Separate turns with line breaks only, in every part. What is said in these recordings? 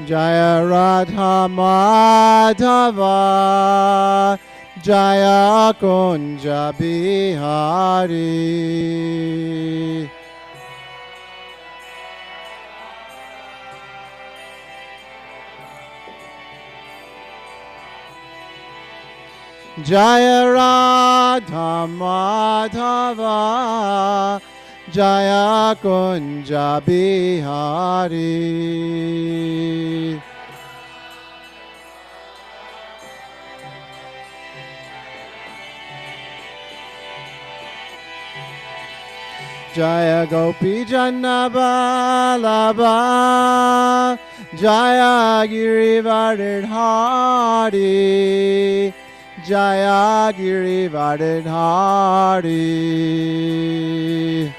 Jaya Radha Madhava, Jaya Kunja Bihari. Jaya Radha Madhava, Jaya Kunja Bihari. Jaya Gopi Janabalaba, Jaya Girivardhari, Jaya Girivardhari.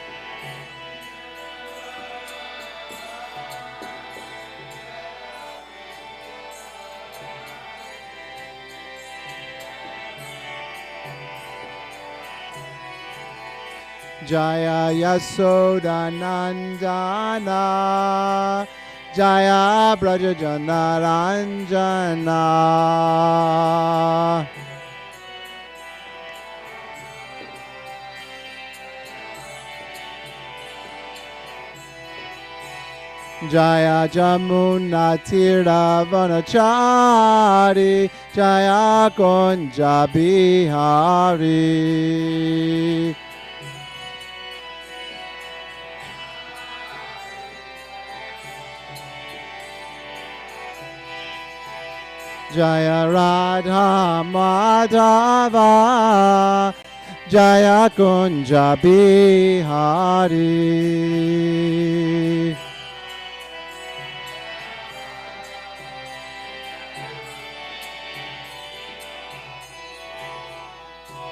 Jaya Yasodhanandana, Jaya Brajajana Ranjana. Jaya Jamuna Tira Vanachari, Jaya Kunja Bihari. Jaya Radha Madhava, Jaya Kunja Bihari.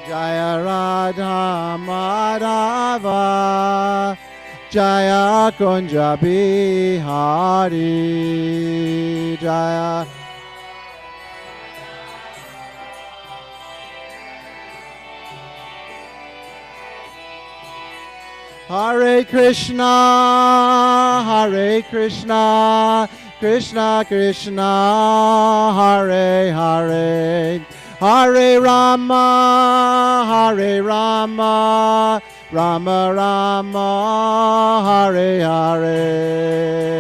Jaya Radha Madhava, Jaya Kunja Bihari. Jaya Hare Krishna, Hare Krishna, Krishna Krishna, Hare Hare, Hare Rama, Hare Rama, Rama Rama, Hare Hare.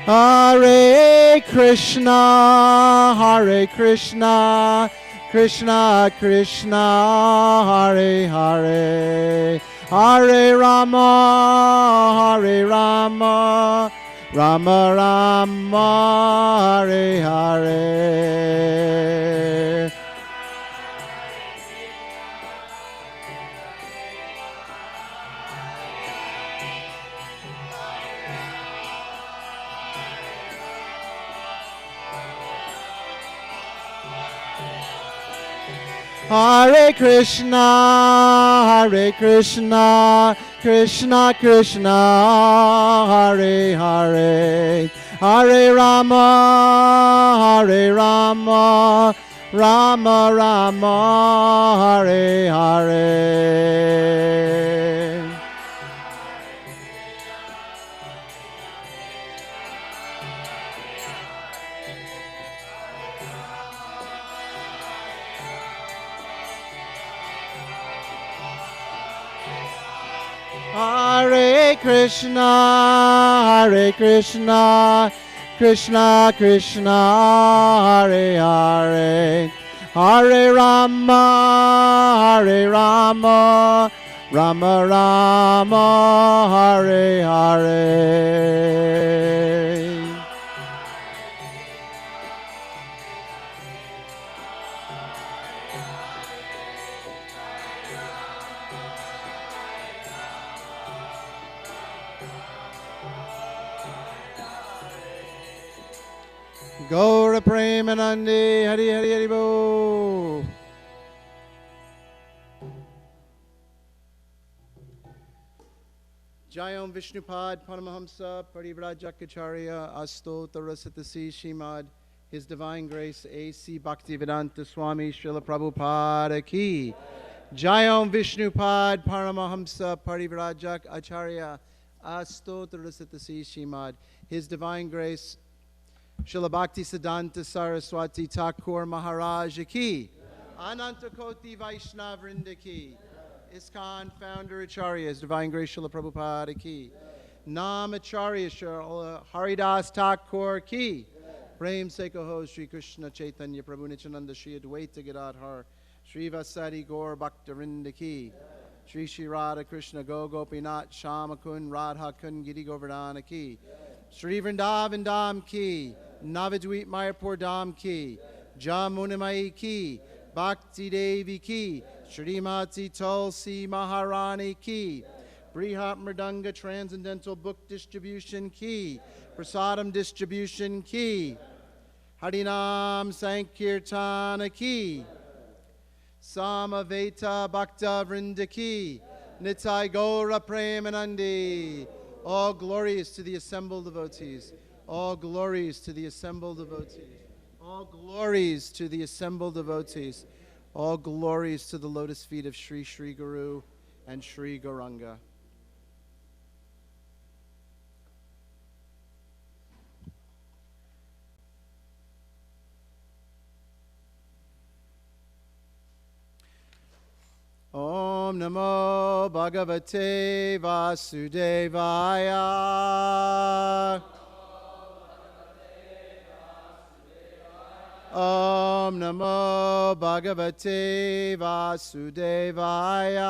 Hare Krishna, Hare Krishna, Krishna Krishna, Hare Hare, Hare Rama, Hare Rama, Rama Rama, Hare Hare. Hare Krishna, Hare Krishna, Krishna Krishna, Hare Hare, Hare Rama, Hare Rama, Rama Rama, Hare Hare. Hare Krishna, Hare Krishna, Krishna Krishna, Hare Hare, Hare Rama, Hare Rama, Rama Rama, Hare Hare. Gaura Premanande, Hari Hari Hari Bo. Jayom Vishnupad Paramahamsa Parivrajak Asto Tarasatasi Shimad, His Divine Grace A.C. Bhaktivedanta Swami Srila Prabhupada Ki. Jayom Vishnupad Paramahamsa Parivrajak Acharya Asto Tarasatasi Shimad, His Divine Grace Srila Bhaktisiddhanta Saraswati Thakur Maharaj Ki. Anantakoti Vaishnav Vrinda Ki. ISKCON founder Acharya, His Divine Grace Srila Prabhupada Ki. Nam Acharya Srila Haridas Thakur Ki. Prem Sekoho Sri Krishna Chaitanya Prabhu Nityananda Shri Advaita Gadadhar Sri Vasari Gaur Bhaktarinda Ki. Sri Shri Radha Krishna Go Gopinath Shama Kun Radha Kun Giri Govardhana Ki. Sri Vrindavan Dham Ki. Navadweep Mayapur Dham Ki. Jamunimai Ki. Bhakti Devi Ki. Shrimati Tulsi Maharani Ki. Brihat Mridanga Transcendental Book Distribution Ki. Prasadam Distribution Ki. Harinam Sankirtana Ki. Samaveta Bhakta Vrinda Ki. Nitai Gaura Premanandi. All glories to the assembled devotees. All glories to the assembled devotees. All glories to the assembled devotees. All glories to the lotus feet of Sri Sri Guru and Sri Gauranga. Om Namo Bhagavate Vasudevaya. Om Namo Bhagavate Vasudevaya.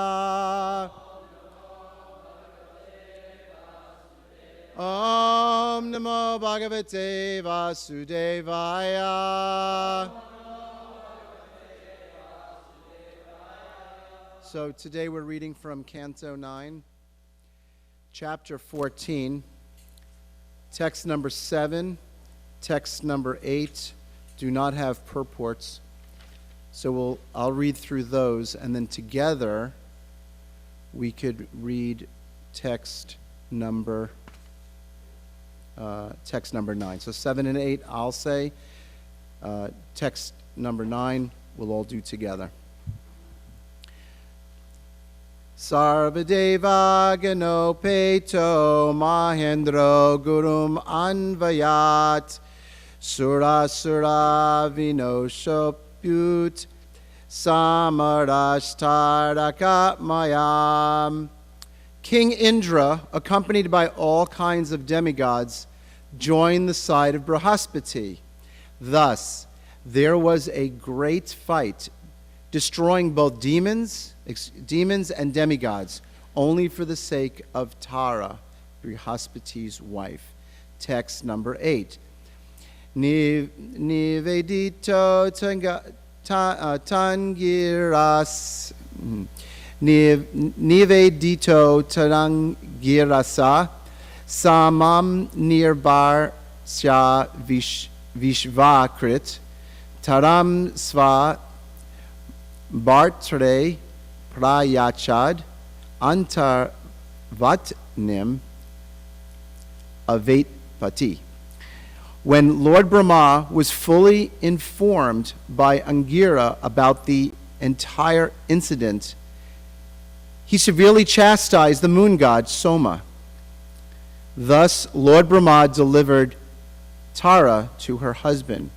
Om Namo Bhagavate Vasudevaya. So today we're reading from Canto 9, Chapter 14, text number 7, text number 8. Do not have purports. So I'll read through those, and then together we could read text number 9. So 7 and 8 I'll say. Text number 9 we'll all do together. Sarvadeva Ganopeto Mahendro Gurum Anvayat Sura Sura Vinoshopyut Samarashtaraka Mayam. King Indra, accompanied by all kinds of demigods, joined the side of Brihaspati. Thus, there was a great fight, destroying both demons and demigods, only for the sake of Tara, Brihaspati's wife. Text number 8. Nivedito tangiras Nivedito Tarangirasa Samam Nirvar Sya Vishvakrit Taram Sva Bartre Prayachad Antarvatnim Avetpati. When Lord Brahma was fully informed by Angira about the entire incident, he severely chastised the moon god Soma. Thus, Lord Brahma delivered Tara to her husband,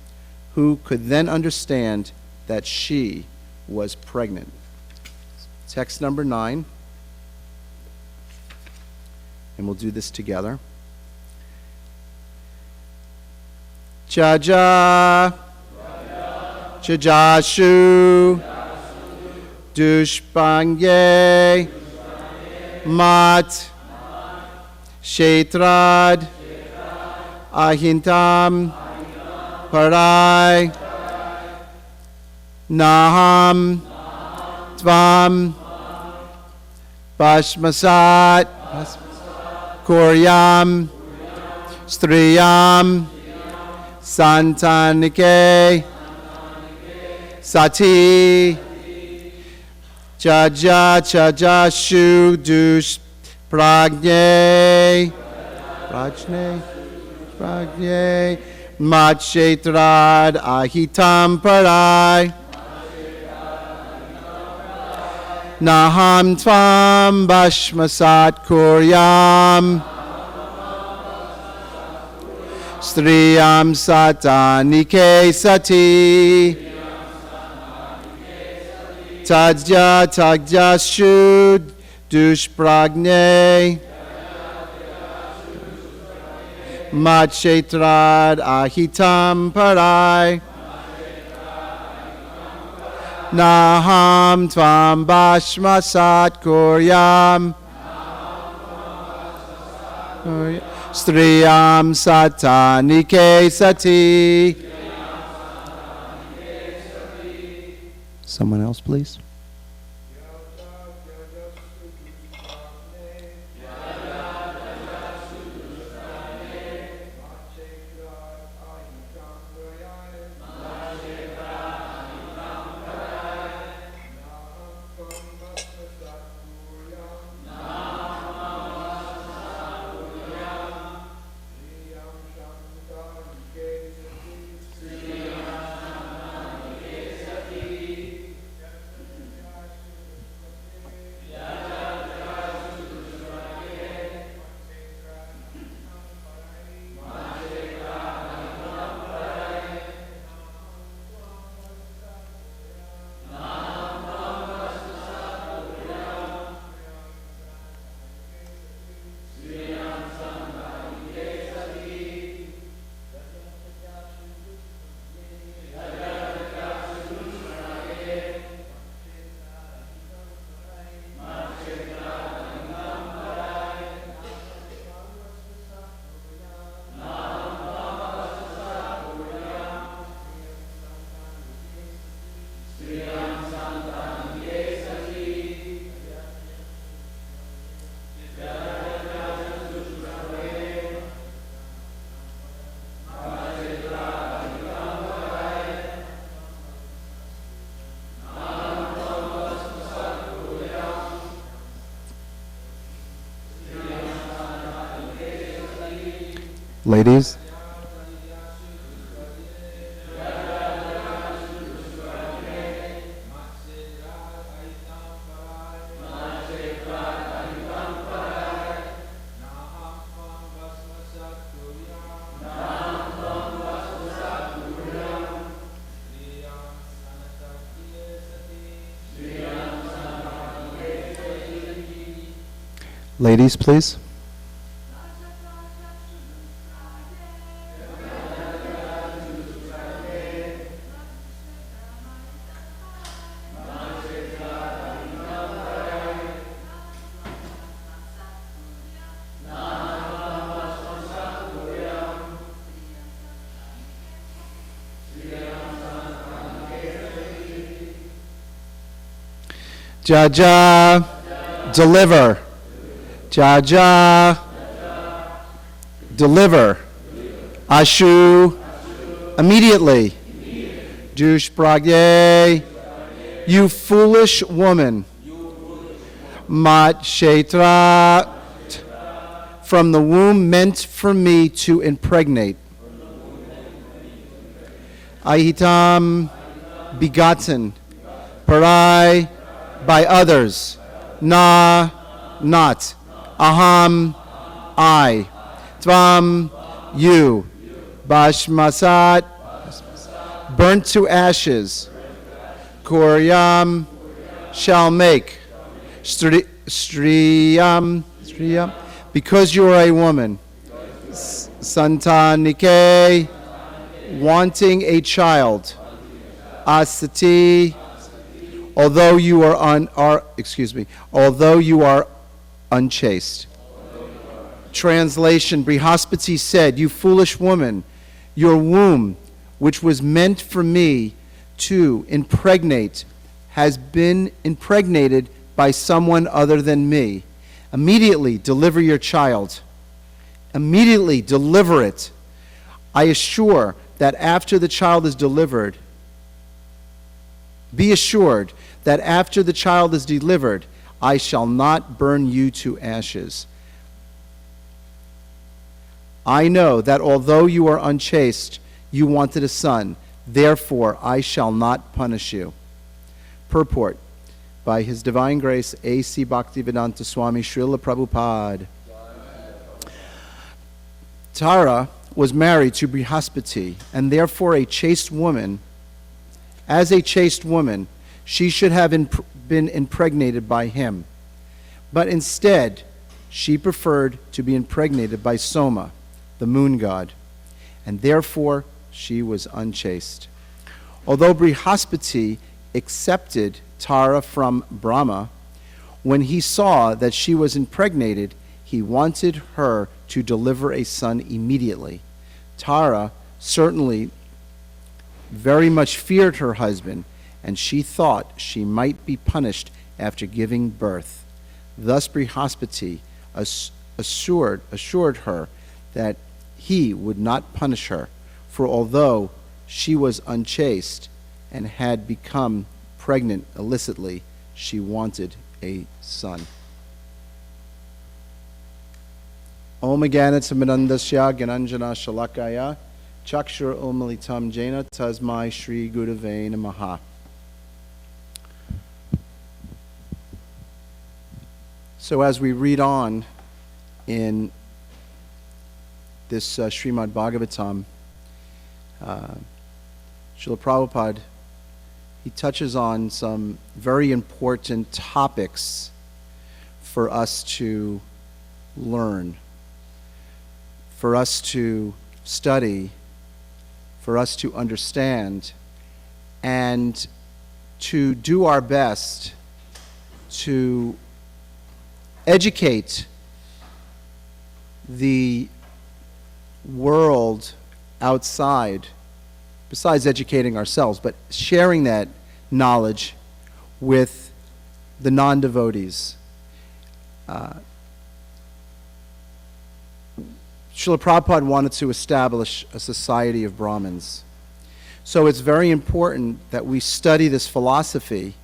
who could then understand that she was pregnant. Text number 9, and we'll do this together. Chaja, Chajashu, Dushpange, Mat, Shetrad, Ahintam, Parai, Naham, Tvam, Bashmasat, Koryam, Striyam, Santanike, Sati, Chaja Chajashu Dush Prajne, Prajne, Prajne, Matshetrad Ahitam Parai. Naham Tvam Bashmasat Kuryam Striyam Satanike Sati Tadja Tagja Shud Dushpragne Matshetrad Ahitam Parai Naham Tvam Bashmasat Kuryam Striyam Satanike Sati. Someone else, please. Ladies. Ladies, please. Jaja, deliver. Jaja, deliver. Ashu, immediately. Dushpragye, you foolish woman. Mat Shetra, from the womb meant for me to impregnate. Ahitam, begotten. Parai, by others. Na, not. Aham, I. Tvam, you. Bashmasat, burnt to ashes. Kuryam, shall make. Striyam, because you are a woman. Santanike, wanting a child. Asati, although you are unchaste. Translation, Brihaspati said, you foolish woman, your womb, which was meant for me to impregnate, has been impregnated by someone other than me. Immediately deliver your child. Immediately deliver it. I assure that after the child is delivered, be assured that after the child is delivered, I shall not burn you to ashes. I know that although you are unchaste, you wanted a son. Therefore, I shall not punish you. Purport. By His Divine Grace, A.C. Bhaktivedanta Swami Srila Prabhupada. Tara was married to Brihaspati, and therefore a chaste woman. As a chaste woman, she should have been impregnated by him. But instead, she preferred to be impregnated by Soma, the moon god, and therefore she was unchaste. Although Brihaspati accepted Tara from Brahma, when he saw that she was impregnated, he wanted her to deliver a son immediately. Tara certainly very much feared her husband, and she thought she might be punished after giving birth. Thus Brihaspati assured her that he would not punish her, for although she was unchaste and had become pregnant illicitly, she wanted a son. Om Gyanatsamanandasya Gyananjana Shalakaya Chakshur Umalitam Jena Tasmai Shri Gurave Namaha. So as we read on in this Srimad Bhagavatam, Srila Prabhupada, he touches on some very important topics for us to learn, for us to study, for us to understand, and to do our best to educate the world outside, besides educating ourselves, but sharing that knowledge with the non-devotees. Srila Prabhupada wanted to establish a society of Brahmins. So it's very important that we study this philosophy,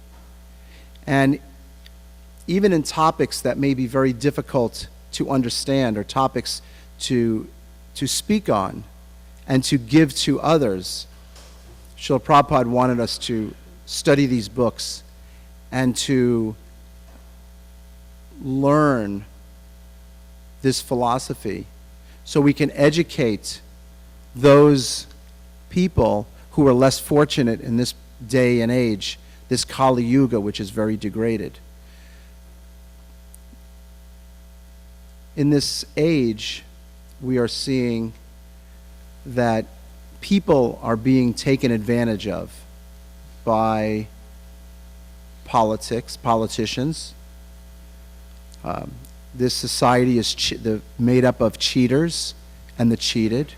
and even in topics that may be very difficult to understand or topics to speak on and to give to others, Srila Prabhupada wanted us to study these books and to learn this philosophy so we can educate those people who are less fortunate in this day and age, this Kali Yuga, which is very degraded. In this age, we are seeing that people are being taken advantage of by politicians. This society is made up of cheaters and the cheated.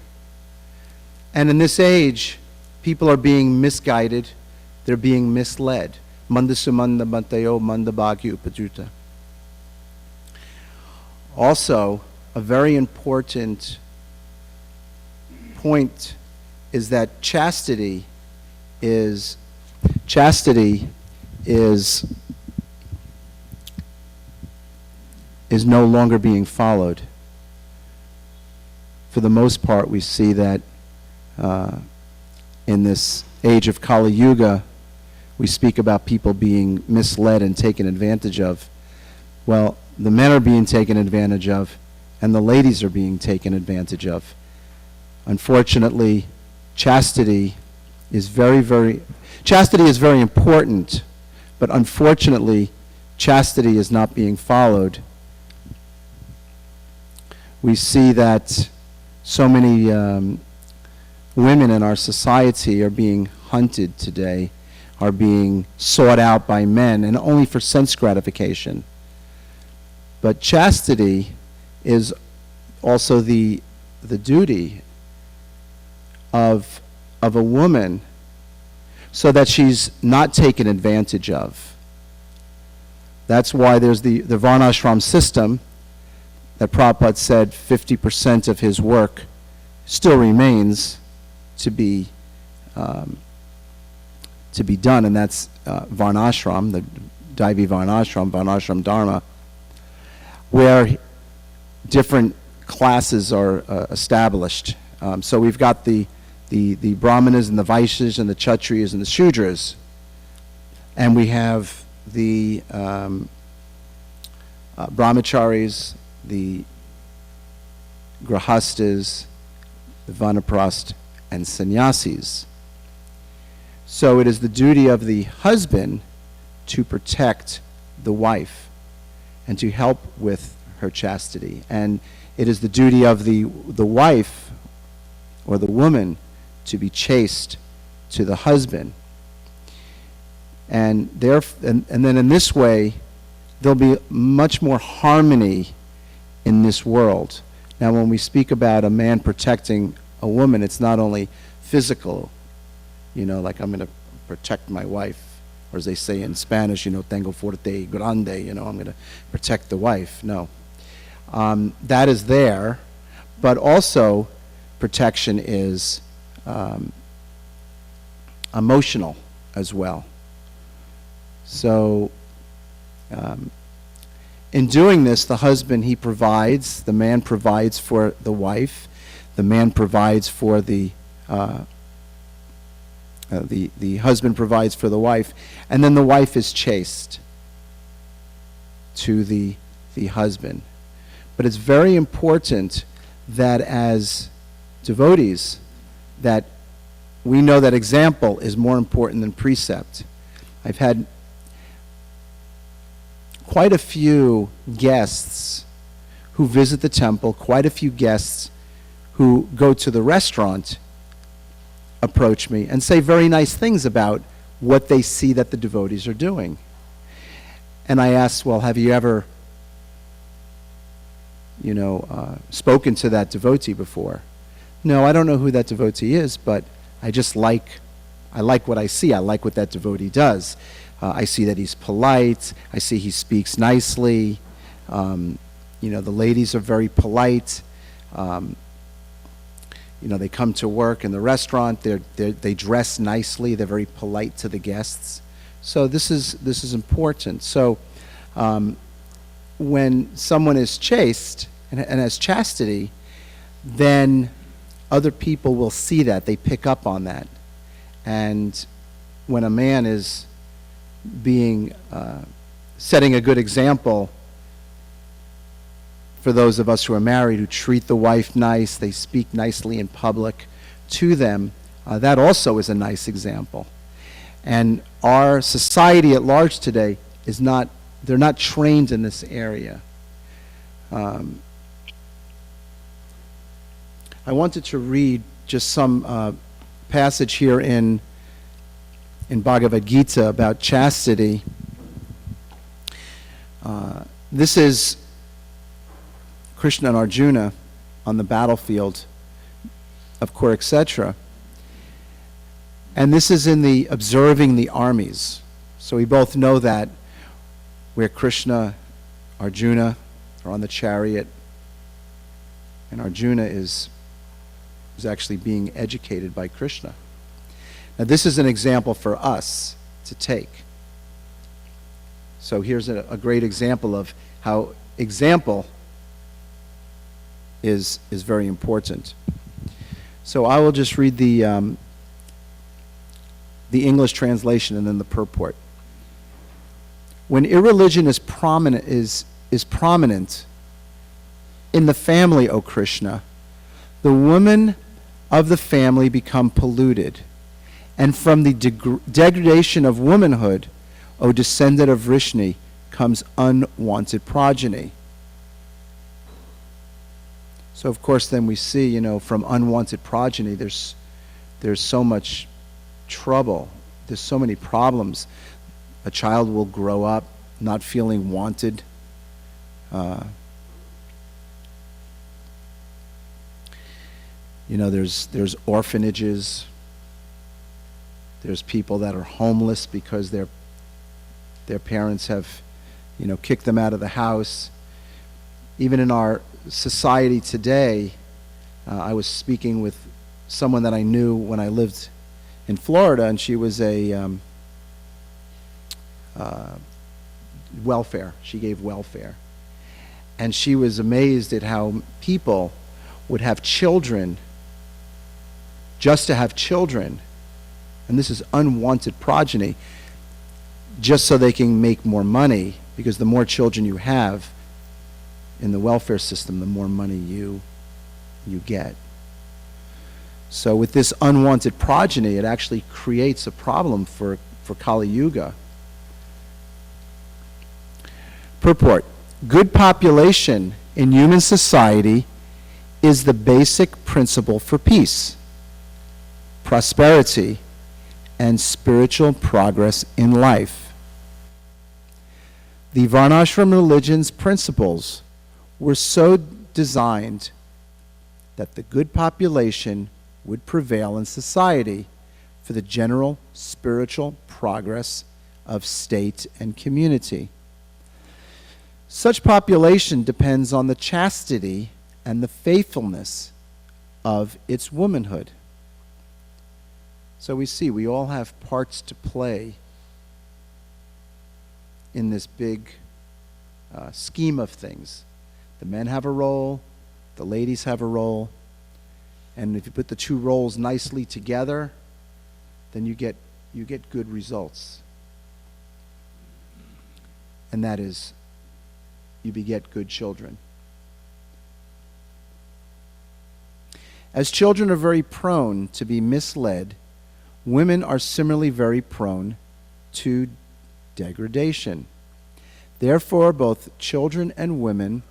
And in this age, people are being misguided. They're being misled. Mandasumanda Bantayo Mandabhagya Upajuta. Also, a very important point is that chastity is no longer being followed. For the most part, we see that in this age of Kali Yuga, we speak about people being misled and taken advantage of. Well, the men are being taken advantage of, and the ladies are being taken advantage of. Unfortunately, chastity is very important, but unfortunately, chastity is not being followed. We see that so many women in our society are being hunted today, are being sought out by men, and only for sense gratification. But chastity is also the duty of a woman so that she's not taken advantage of. That's why there's the Varnashram system that Prabhupada said 50% of his work still remains to be done, and that's Varnashram, the Daivi Varnashram Dharma, where different classes are established. So we've got the Brahmanas and the Vaishyas and the Kshatriyas and the Shudras. And we have the brahmacharis, the grahastas, the vanaprast, and sannyasis. So it is the duty of the husband to protect the wife and to help with her chastity. And it is the duty of the wife or the woman to be chaste to the husband. And then in this way, there'll be much more harmony in this world. Now, when we speak about a man protecting a woman, it's not only physical, like I'm going to protect my wife, or as they say in Spanish, tengo fuerte grande, I'm going to protect the wife. No. That is there, but also protection is emotional as well. So, in doing this, the husband, he provides, the man provides for the wife, the man provides for the husband provides for the wife, and then the wife is chaste to the husband. But it's very important that as devotees, that we know that example is more important than precept. I've had quite a few guests who visit the temple, quite a few guests who go to the restaurant approach me and say very nice things about what they see that the devotees are doing. And I ask, well, have you ever, spoken to that devotee before? No, I don't know who that devotee is, but I like what I see. I like what that devotee does. I see that he's polite. I see he speaks nicely. The ladies are very polite. They come to work in the restaurant. They dress nicely. They're very polite to the guests. So this is important. So when someone is chaste and has chastity, then other people will see that. They pick up on that. And when a man is setting a good example for those of us who are married, who treat the wife nice, they speak nicely in public to them, that also is a nice example. And our society at large today they're not trained in this area. I wanted to read just some passage here in Bhagavad Gita about chastity. This is Krishna and Arjuna on the battlefield of Kurukshetra. And this is in the observing the armies. So we both know that where Krishna, Arjuna are on the chariot, and Arjuna is actually being educated by Krishna. Now this is an example for us to take. So here's a great example of how example is very important. So I will just read the English translation and then the purport. When irreligion is prominent in the family, O Krishna, the women of the family become polluted, and from the degradation of womanhood, O descendant of Vrishni, comes unwanted progeny. So of course then we see, from unwanted progeny, there's so much trouble. There's so many problems. A child will grow up not feeling wanted. There's orphanages. There's people that are homeless because their parents have, kicked them out of the house. Even in our society today, I was speaking with someone that I knew when I lived in Florida, and she was a welfare. She gave welfare. And she was amazed at how people would have children just to have children. And this is unwanted progeny, just so they can make more money, because the more children you have in the welfare system, the more money you get. So with this unwanted progeny, it actually creates a problem for Kali Yuga. Purport: good population in human society is the basic principle for peace, prosperity, and spiritual progress in life. The Varnashram religion's principles were so designed that the good population would prevail in society for the general spiritual progress of state and community. Such population depends on the chastity and the faithfulness of its womanhood. So we see we all have parts to play in this big scheme of things. The men have a role, the ladies have a role, and if you put the two roles nicely together, then you get good results. And that is, you beget good children. As children are very prone to be misled, women are similarly very prone to degradation. Therefore, both children and women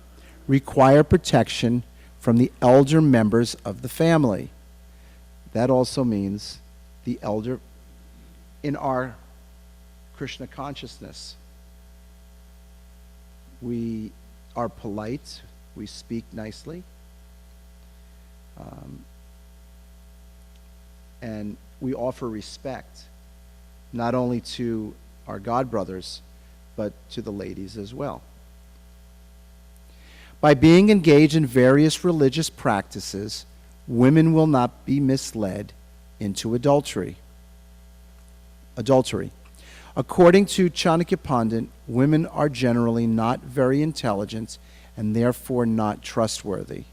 require protection from the elder members of the family. That also means the elder in our Krishna consciousness. We are polite, we speak nicely, and we offer respect, not only to our god brothers, but to the ladies as well. By being engaged in various religious practices, women will not be misled into adultery. According to Chanakya Pandit, women are generally not very intelligent and therefore not trustworthy.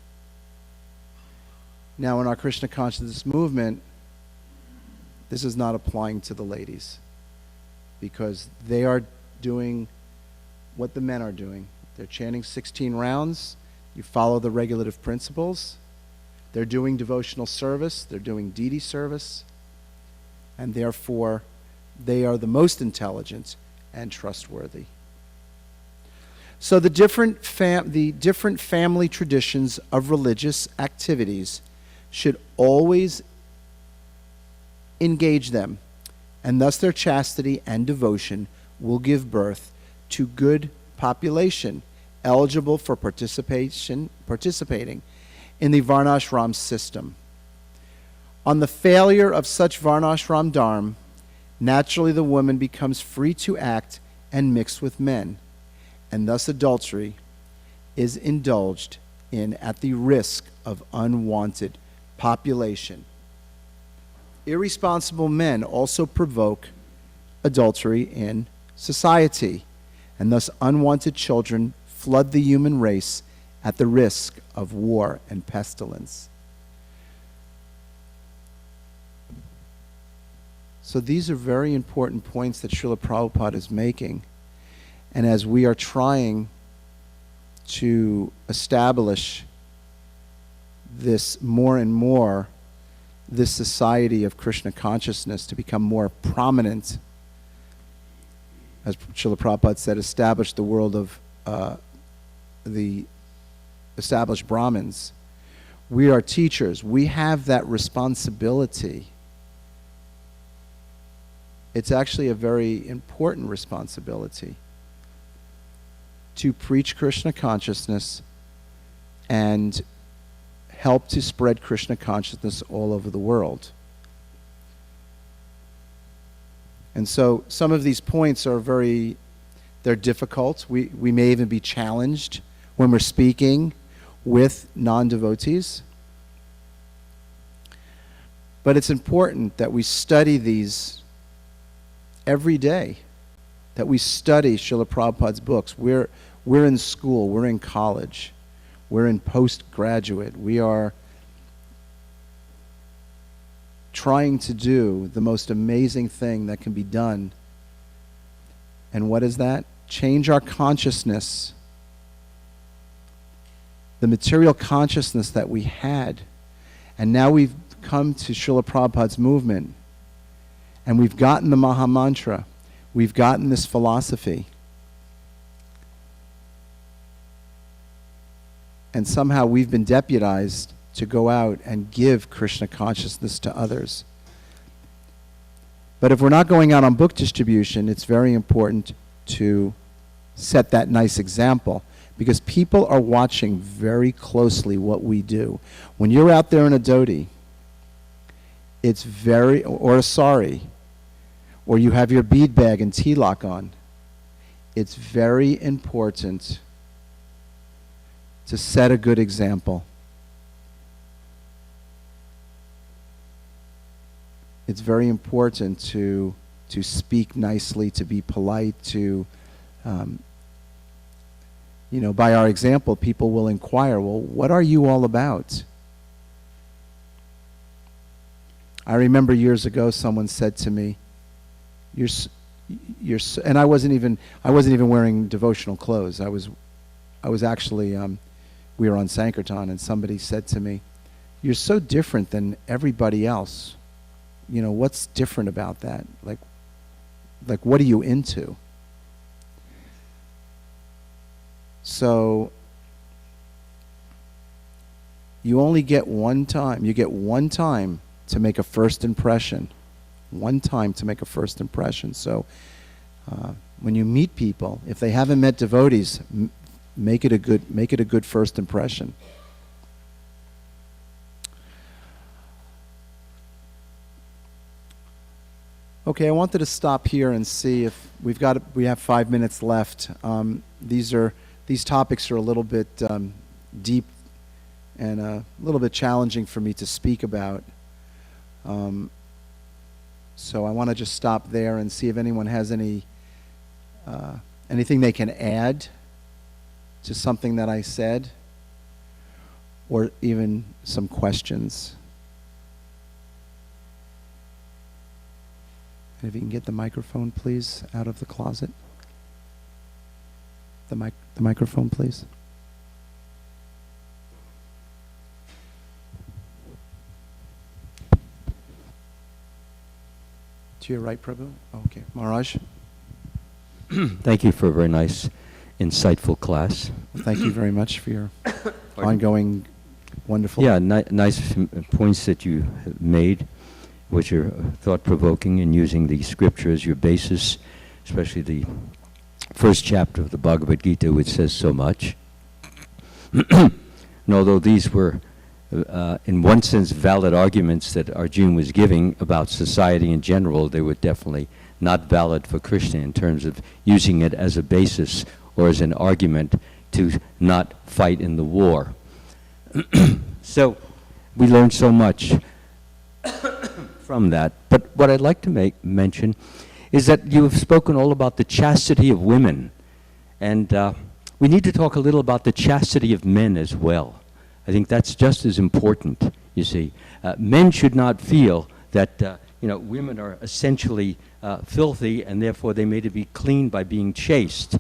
Now, in our Krishna consciousness movement, this is not applying to the ladies, because they are doing what the men are doing. They're chanting 16 rounds. You follow the regulative principles. They're doing devotional service. They're doing deity service. And therefore, they are the most intelligent and trustworthy. So the different family traditions of religious activities should always engage them, and thus their chastity and devotion will give birth to good population eligible for participating in the Varnashram system. On the failure of such Varnashram dharma, naturally the woman becomes free to act and mix with men, and thus adultery is indulged in at the risk of unwanted population. Irresponsible men also provoke adultery in society, and thus unwanted children flood the human race at the risk of war and pestilence. So these are very important points that Srila Prabhupada is making. And as we are trying to establish this more and more, this society of Krishna consciousness to become more prominent, as Srila Prabhupada said, establish the world of the established Brahmins. We are teachers. We have that responsibility. It's actually a very important responsibility to preach Krishna consciousness and help to spread Krishna consciousness all over the world. And so some of these points are they're difficult. We may even be challenged when we're speaking with non-devotees. But it's important that we study these every day that we study Srila Prabhupada's books. We're in school, we're in college, we're in postgraduate. We are trying to do the most amazing thing that can be done. And what is that? Change our consciousness. The material consciousness that we had. And now we've come to Srila Prabhupada's movement. And we've gotten the Maha Mantra. We've gotten this philosophy. And somehow we've been deputized to go out and give Krishna consciousness to others. But if we're not going out on book distribution, it's very important to set that nice example, because people are watching very closely what we do. When you're out there in a dhoti, it's very, or a sari, or you have your bead bag and tilak on, it's very important to set a good example. It's very important to speak nicely, to be polite, to, by our example, people will inquire, well, what are you all about? I remember years ago someone said to me, and I wasn't even wearing devotional clothes. I was actually, we were on Sankirtan, and somebody said to me, you're so different than everybody else. What's different about that? Like what are you into? So you only get one time. You get one time to make a first impression. One time to make a first impression. So when you meet people, if they haven't met devotees, make it a good first impression. Okay, I wanted to stop here and see if we have 5 minutes left. These topics are a little bit deep and a little bit challenging for me to speak about. So I want to just stop there and see if anyone has anything they can add to something that I said, or even some questions. And if you can get the microphone, please, out of the closet. The microphone, please. To your right, Prabhu. Oh, okay. Maharaj.
Thank you for a very nice, insightful class.
Well, thank you very much for your ongoing wonderful...
Yeah, nice points that you have made, which are thought-provoking, and using the scripture as your basis, especially the first chapter of the Bhagavad Gita, which says so much. And although these were, in one sense, valid arguments that Arjuna was giving about society in general, they were definitely not valid for Krishna in terms of using it as a basis or as an argument to not fight in the war. So we learned so much from that. But what I'd like to mention is that you have spoken all about the chastity of women. And we need to talk a little about the chastity of men as well. I think that's just as important, you see. Men should not feel that women are essentially filthy and therefore they may to be clean by being chaste.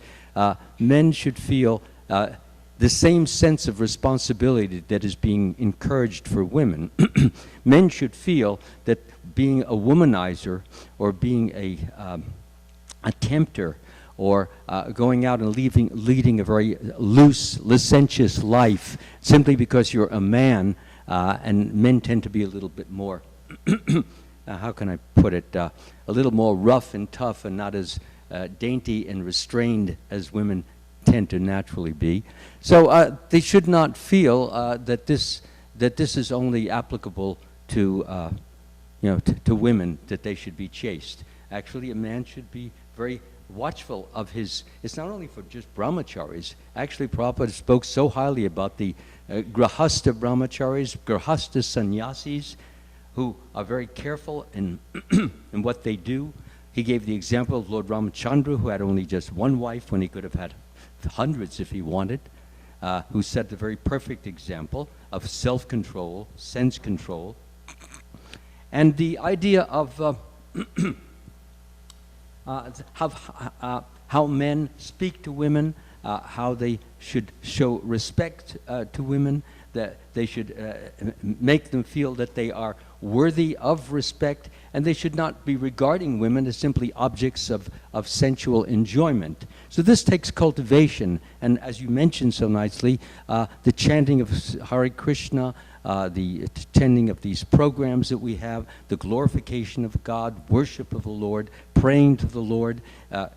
Men should feel the same sense of responsibility that is being encouraged for women. Men should feel that being a womanizer or being a tempter or going out and leading a very loose, licentious life simply because you're a man, and men tend to be a little bit more, how can I put it, a little more rough and tough and not as dainty and restrained as women tend to naturally be. So they should not feel that this is only applicable to to women, that they should be chaste. Actually, a man should be very watchful of his. It's not only for just brahmacharis. Actually, Prabhupada spoke so highly about the grahasta brahmacharis, grahasta sannyasis, who are very careful in in what they do. He gave the example of Lord Ramachandra, who had only just one wife when he could have had hundreds if he wanted, who set the very perfect example of self-control, sense control, and the idea of how men speak to women, how they should show respect to women, that they should make them feel that they are worthy of respect, and they should not be regarding women as simply objects of sensual enjoyment. So this takes cultivation, and as you mentioned so nicely, the chanting of Hare Krishna, the attending of these programs that we have, the glorification of God, worship of the Lord, praying to the Lord,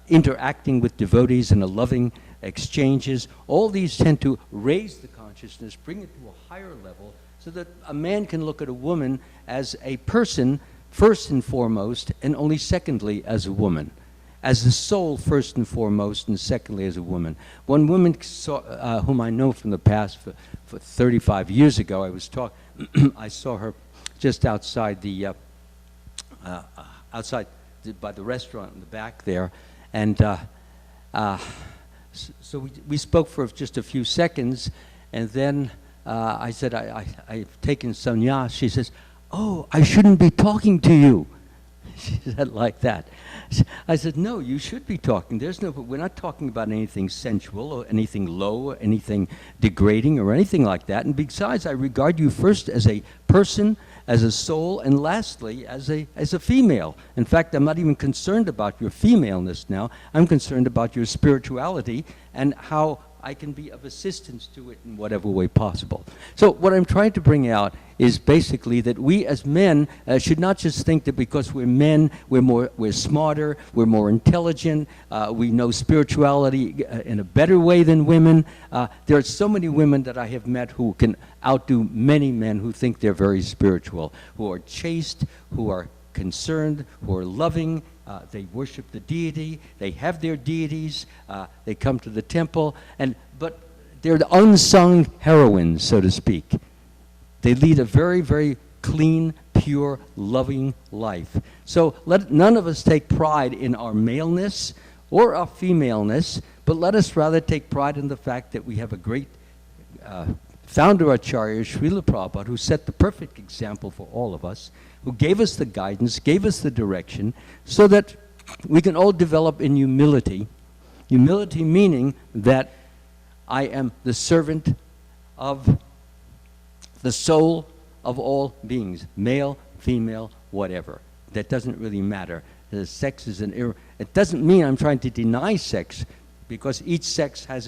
interacting with devotees in a loving exchanges, all these tend to raise the consciousness, bring it to a higher level, so that a man can look at a woman as a person first and foremost, and only secondly as a woman. As a soul first and foremost, and secondly as a woman. One woman saw, whom I know from the past, for 35 years ago, I saw her just outside by the restaurant in the back there, and so we spoke for just a few seconds, and then I said, I've taken sannyas. She says, "Oh, I shouldn't be talking to you." She said like that. I said, "No, you should be talking. We're not talking about anything sensual or anything low or anything degrading or anything like that. And besides, I regard you first as a person, as a soul, and lastly, as a female. In fact, I'm not even concerned about your femaleness now. I'm concerned about your spirituality and how I can be of assistance to it in whatever way possible." So what I'm trying to bring out is basically that we as men should not just think that because we're men, we're smarter, we're more intelligent, we know spirituality in a better way than women. There are so many women that I have met who can outdo many men who think they're very spiritual, who are chaste, who are concerned, who are loving. They worship the deity, they have their deities, they come to the temple, but they're the unsung heroines, so to speak. They lead a very, very clean, pure, loving life. So none of us take pride in our maleness or our femaleness, but let us rather take pride in the fact that we have a great founder Acharya, Srila Prabhupada, who set the perfect example for all of us, who gave us the guidance, gave us the direction, so that we can all develop in humility. Humility meaning that I am the servant of the soul of all beings, male, female, whatever. That doesn't really matter. The sex is it doesn't mean I'm trying to deny sex, because each sex has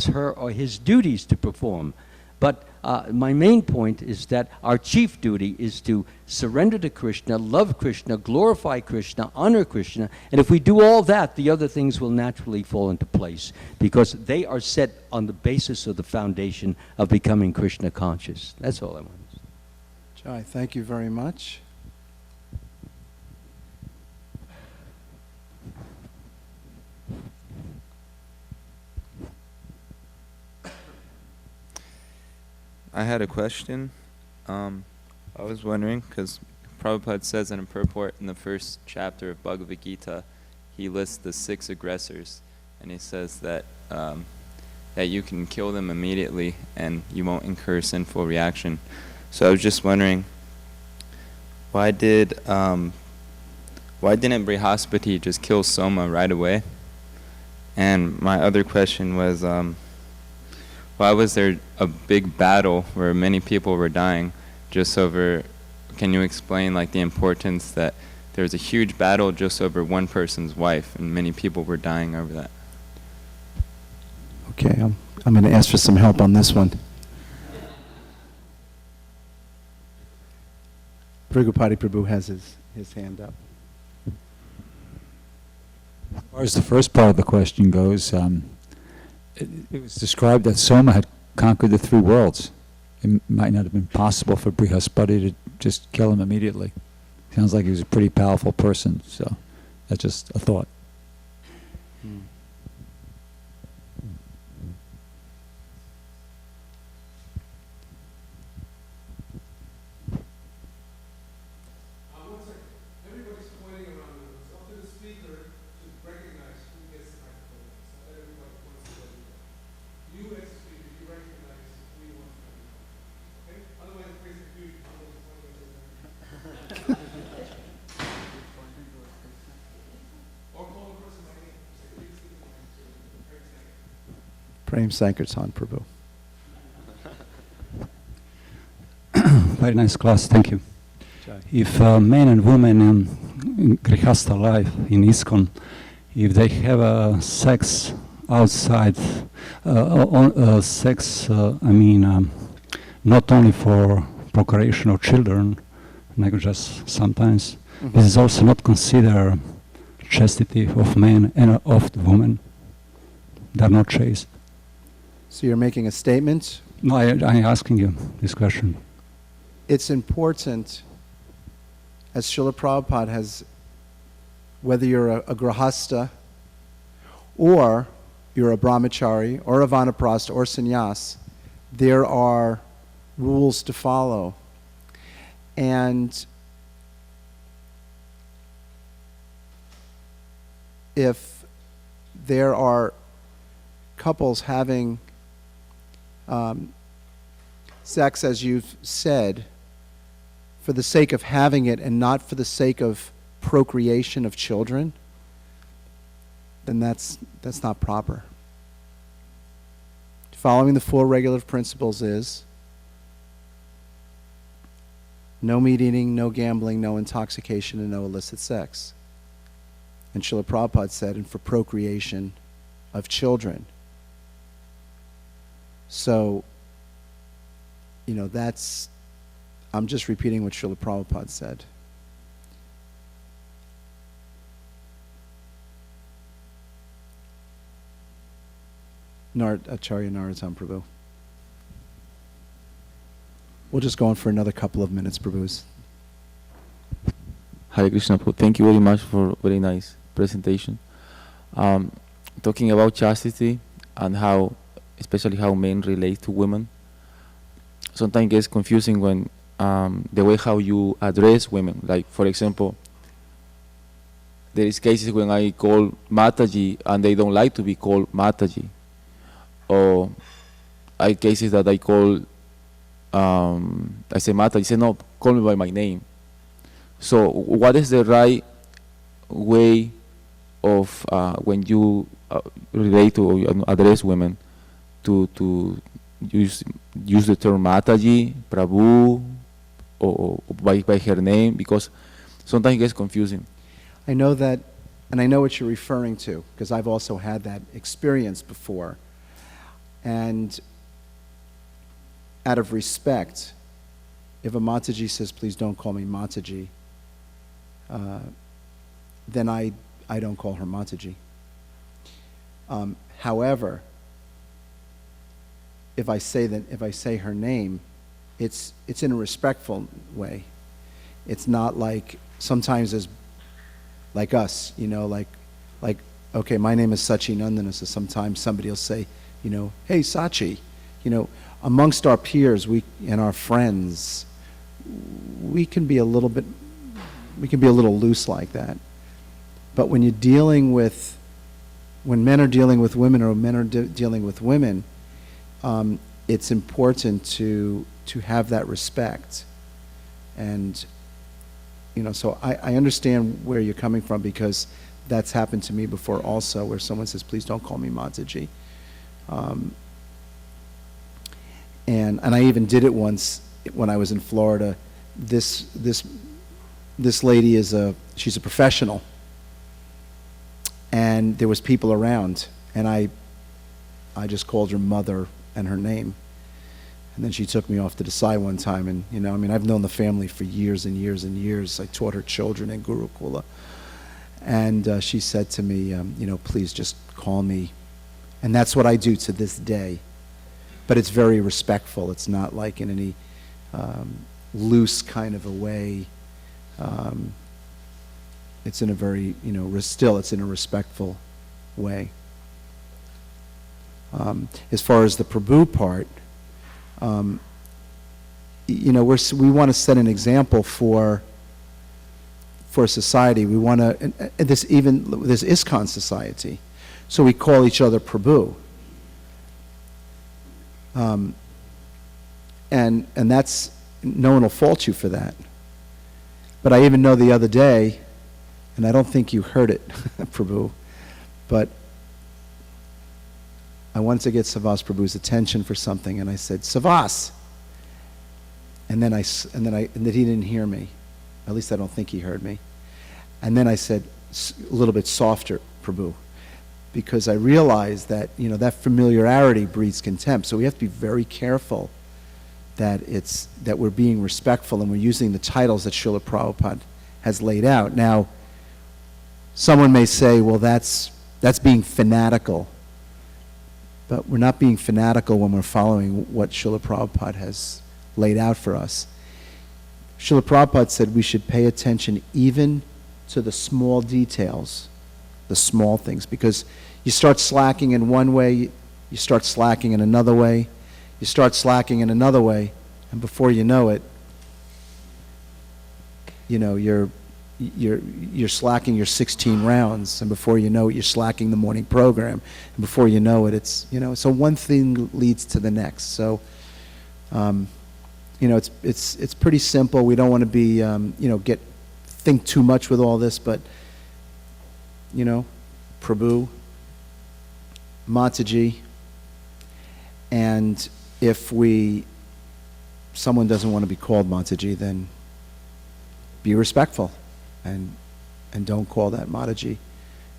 her or his duties to perform. But my main point is that our chief duty is to surrender to Krishna, love Krishna, glorify Krishna, honor Krishna, and if we do all that, the other things will naturally fall into place, because they are set on the basis of the foundation of becoming Krishna conscious. That's all I want to say.
Jai, thank you very much.
I had a question. I was wondering, because Prabhupada says in a purport in the first chapter of Bhagavad Gita, he lists the 6 aggressors, and he says that that you can kill them immediately and you won't incur sinful reaction. So I was just wondering, why didn't Brihaspati just kill Soma right away? And my other question was, why was there a big battle where many people were dying just over, can you explain like the importance that there was a huge battle just over one person's wife and many people were dying over that?
Okay, I'm going to ask for some help on this one. Prabhupada Prabhu has his hand up.
As far as the first part of the question goes, it was described that Soma had conquered the 3 worlds. It might not have been possible for Brihaspati to just kill him immediately. Sounds like he was a pretty powerful person, so that's just a thought.
Prem Sankirtan Prabhu.
Very nice class, thank you.
Jai.
If men and women in Grihastha life, in ISKCON, if they have sex outside, sex, not only for procreation of children, like just sometimes, this is also not considered chastity of men and of the women. They're not chaste.
So you're making a statement?
No, I'm asking you this question.
It's important, as Srila Prabhupada has, whether you're a grahastha, or you're a brahmachari, or a vanaprastha, or sannyas, there are rules to follow. And if there are couples having sex, as you've said, for the sake of having it and not for the sake of procreation of children, then that's not proper. Following the four regulative principles is no meat eating, no gambling, no intoxication, and no illicit sex. And Srila Prabhupada said, and for procreation of children. So, that's, I'm just repeating what Srila Prabhupada said. Acharya Narottam Prabhu. We'll just go on for another couple of minutes, Prabhus.
Hare Krishna Prabhu. Thank you very much for very nice presentation. Talking about chastity and how, especially how men relate to women, sometimes gets confusing when the way how you address women. Like, for example, there is cases when I call Mataji and they don't like to be called Mataji. Or I cases that I call, I say Mataji, say no, call me by my name. So what is the right way of when you relate to or address women to use the term Mataji, Prabhu, or by her name, because sometimes it gets confusing.
I know that, and I know what you're referring to, because I've also had that experience before. And out of respect, if a Mataji says, please don't call me Mataji, then I don't call her Mataji. However, if I say her name, it's in a respectful way. It's not like sometimes as like us, like okay, my name is Sacinandana, so sometimes somebody will say, hey Sachi, amongst our peers, and our friends, we can be a little loose like that. But when men are dealing with women, or men are dealing with women, it's important to have that respect. And so I understand where you're coming from, because that's happened to me before also, where someone says, please don't call me Mataji. And I even did it once when I was in Florida. This lady she's a professional, and there was people around, and I just called her mother and her name. And then she took me off to the side one time, and I've known the family for years and years and years. I taught her children in Gurukula. And she said to me, please just call me. And that's what I do to this day. But it's very respectful. It's not like in any loose kind of a way. It's in a very, still it's in a respectful way. As far as the Prabhu part, we want to set an example for society. We want to, this ISKCON society, so we call each other Prabhu, and that's, no one will fault you for that. But I even know the other day, and I don't think you heard it, Prabhu, but I wanted to get Savas Prabhu's attention for something, and I said, Savas! And then he didn't hear me. At least I don't think he heard me. And then I said, a little bit softer, Prabhu, because I realized that, that familiarity breeds contempt. So we have to be very careful that we're being respectful and we're using the titles that Srila Prabhupada has laid out. Now, someone may say, well, that's being fanatical. But we're not being fanatical when we're following what Srila Prabhupada has laid out for us. Srila Prabhupada said we should pay attention even to the small details, the small things, because you start slacking in one way, you start slacking in another way, you start slacking in another way, and before you know it, you're slacking your 16 rounds, and before you know it, you're slacking the morning program, and before you know it, so one thing leads to the next. So, it's pretty simple. We don't want to be, think too much with all this, but, Prabhu, Mataji, and if someone doesn't want to be called Mataji, then be respectful and don't call that Mataji.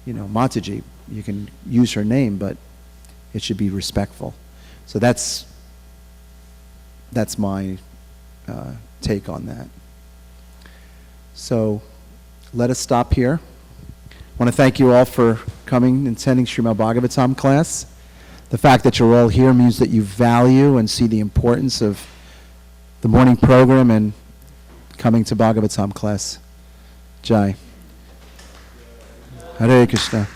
Mataji, you can use her name, but it should be respectful. So that's my take on that. So let us stop here. I want to thank you all for coming and attending Srimad Bhagavatam class. The fact that you're all here means that you value and see the importance of the morning program and coming to Bhagavatam class. Jai. Hare Krishna.